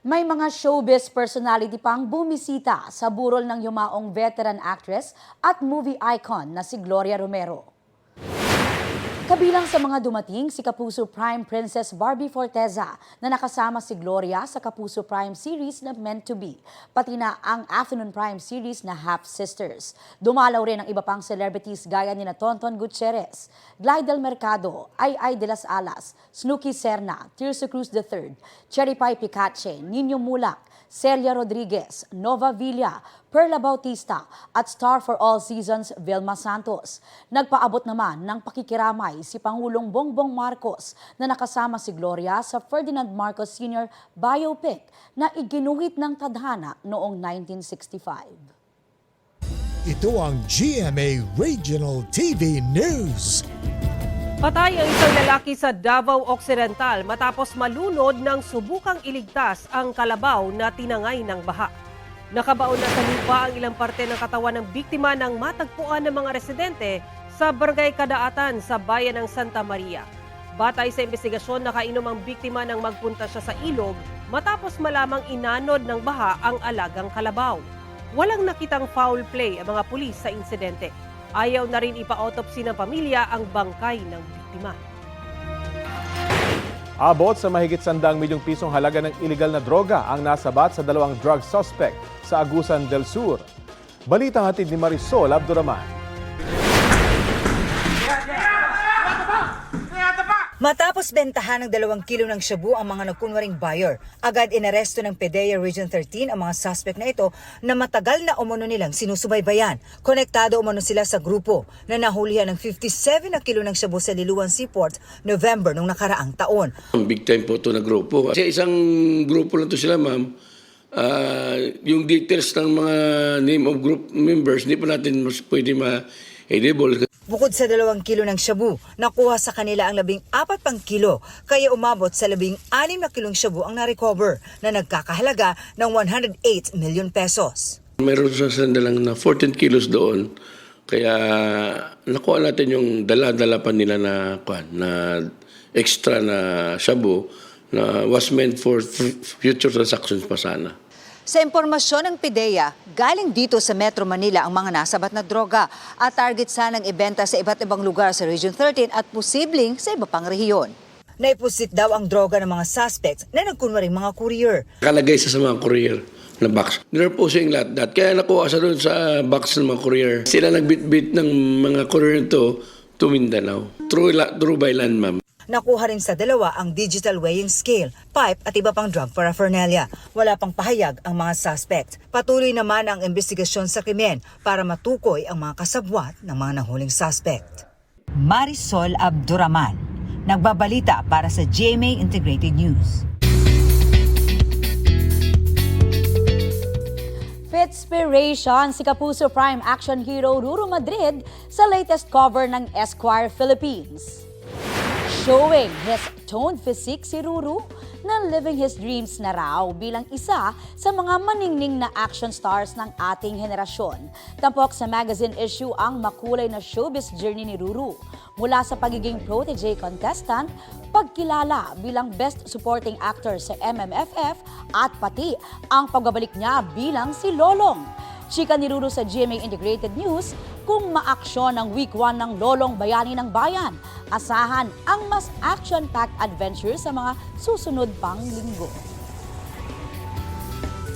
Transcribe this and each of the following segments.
May mga showbiz personality pang bumisita sa burol ng yumaong veteran actress at movie icon na si Gloria Romero. Kabilang sa mga dumating si Kapuso Prime Princess Barbie Forteza na nakasama si Gloria sa Kapuso Prime series na Meant to Be, pati na ang Afternoon Prime series na Half Sisters. Dumalaw rin ang iba pang celebrities gaya ni Tonton Gutierrez, Glidel Mercado, Ay de las Alas, Snooki Serna, Tirso Cruz III, Cherry Pie Picache, Nino Mulak, Celia Rodriguez, Nova Villa, Perla Bautista at Star for All Seasons Vilma Santos. Nagpaabot naman ng pakikiramay si Pangulong Bongbong Marcos na nakasama si Gloria sa Ferdinand Marcos Sr. biopic na iginuhit ng tadhana noong 1965. Ito ang GMA Regional TV News. Patay ang isang lalaki sa Davao Occidental matapos malunod ng subukang iligtas ang kalabaw na tinangay ng baha. Nakabaon na sa lupa ang ilang parte ng katawan ng biktima ng matagpuan ng mga residente sa Barangay Kadaatan sa bayan ng Santa Maria. Batay sa investigasyon, nakainom ang biktima nang magpunta siya sa ilog matapos malamang inanod ng baha ang alagang kalabaw. Walang nakitang foul play ang mga pulis sa insidente. Ayaw na rin ipa-autopsy ng pamilya ang bangkay ng biktima. Abot sa mahigit 100 milyong pisong halaga ng iligal na droga ang nasabat sa dalawang drug suspect sa Agusan del Sur. Balitang hatid ni Marisol Abduraman. Matapos bentahan ng 2 kilo ng shabu ang mga nagkunwaring buyer, agad inaresto ng PDEA Region 13 ang mga suspect na ito na matagal na umano nilang sinusubaybayan. Konektado umano sila sa grupo na nahulihan ng 57 na kilo ng shabu sa Liluan Seaport November nung nakaraang taon. Big time po ito na grupo. Kasi isang grupo lang to sila, ma'am. Yung details ng mga name of group members, hindi pa natin pwede ma-enable. Bukod sa 2 kilo ng shabu, nakuha sa kanila ang 14 pang kilo, kaya umabot sa 16 na kilong shabu ang na-recover na nagkakahalaga ng 108 million pesos. Mayroon sa sandalang na 14 kilos doon. Kaya nakuha natin yung dala-dala pa nila na extra na shabu na was meant for future transactions pa sana. Sa impormasyon ng PDEA, galing dito sa Metro Manila ang mga nasabat na droga at target sanang ibenta sa iba't ibang lugar sa Region 13 at posibleng sa iba pang rehiyon. Naipusit daw ang droga ng mga suspects na nagkunwaring mga courier. Nakalagay sa mga courier na box. Nireposing lahat. Kaya nakuha sa doon sa box ng mga courier. Sila nagbit-bit ng mga courier nito to Mindanao. Through by land, ma'am. Nakuha rin sa dalawa ang digital weighing scale, pipe at iba pang drug paraphernalia. Wala pang pahayag ang mga suspect. Patuloy naman ang investigasyon sa krimen para matukoy ang mga kasabwat ng mga nahuling suspect. Marisol Abduraman, nagbabalita para sa GMA Integrated News. Fitspiration si Kapuso Prime action hero Ruru Madrid sa latest cover ng Esquire Philippines. Showing his toned physique si Ruru na living his dreams na raw bilang isa sa mga maningning na action stars ng ating henerasyon. Tampok sa magazine issue ang makulay na showbiz journey ni Ruru. Mula sa pagiging protege contestant, pagkilala bilang Best Supporting Actor sa MMFF at pati ang pagbabalik niya bilang si Lolong. Chika ni Ruru sa GMA Integrated News, kung maaksyon ang Week 1 ng Lolong Bayani ng Bayan, asahan ang mas action-packed adventure sa mga susunod pang linggo.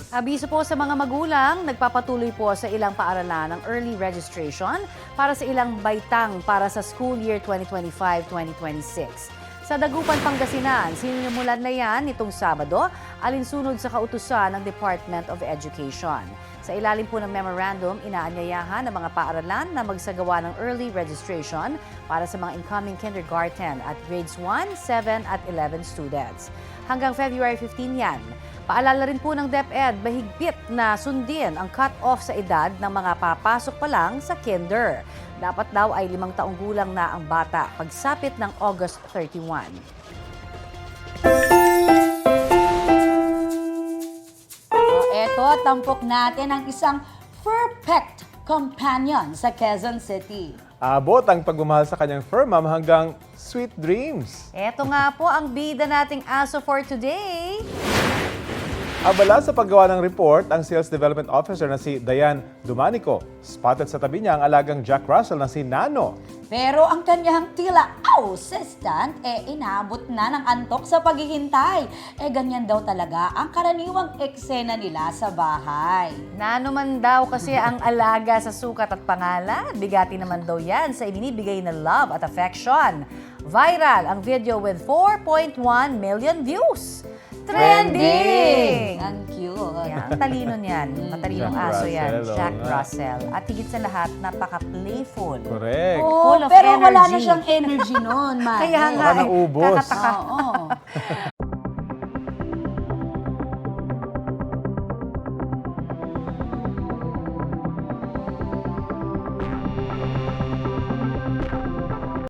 Abiso po sa mga magulang, nagpapatuloy po sa ilang paaralan ng early registration para sa ilang baitang para sa school year 2025-2026. Sa Dagupan, Pangasinan, sinimulan na yan nitong Sabado, alinsunod sa kautusan ng Department of Education. Sa ilalim po ng memorandum, inaanyayahan ng mga paaralan na magsagawa ng early registration para sa mga incoming kindergarten at grades 1, 7 at 11 students. Hanggang February 15 yan. Paalala rin po ng DepEd, mahigpit na sundin ang cut-off sa edad ng mga papasok pa lang sa kinder. Dapat daw ay 5 taong gulang na ang bata pagsapit ng August 31. Eto, tampok natin ang isang perfect companion sa Quezon City. Abot ang pagmamahal sa kanyang fur mom hanggang sweet dreams. Eto nga po ang bida nating aso for today. Abala sa paggawa ng report, ang Sales Development Officer na si Dayan Dumanico. Spotted sa tabi niya ang alagang Jack Russell na si Nano. Pero ang kanyang tila assistant, inabot na ng antok sa paghihintay. Ganyan daw talaga ang karaniwang eksena nila sa bahay. Nano man daw kasi ang alaga sa sukat at pangalan. Bigati naman daw yan sa ibinibigay na love at affection. Viral ang video with 4.1 million views. Trending! Ang cute. Yan, ang talino niyan. Matalinong Jack aso yan. Russell, Jack oo nga. Russell. At higit sa lahat, napaka-playful. Correct. Oh, Full of pero wala na energy. siyang energy noon, man. Kaya nga, Baka naubos. kakataka. Oo.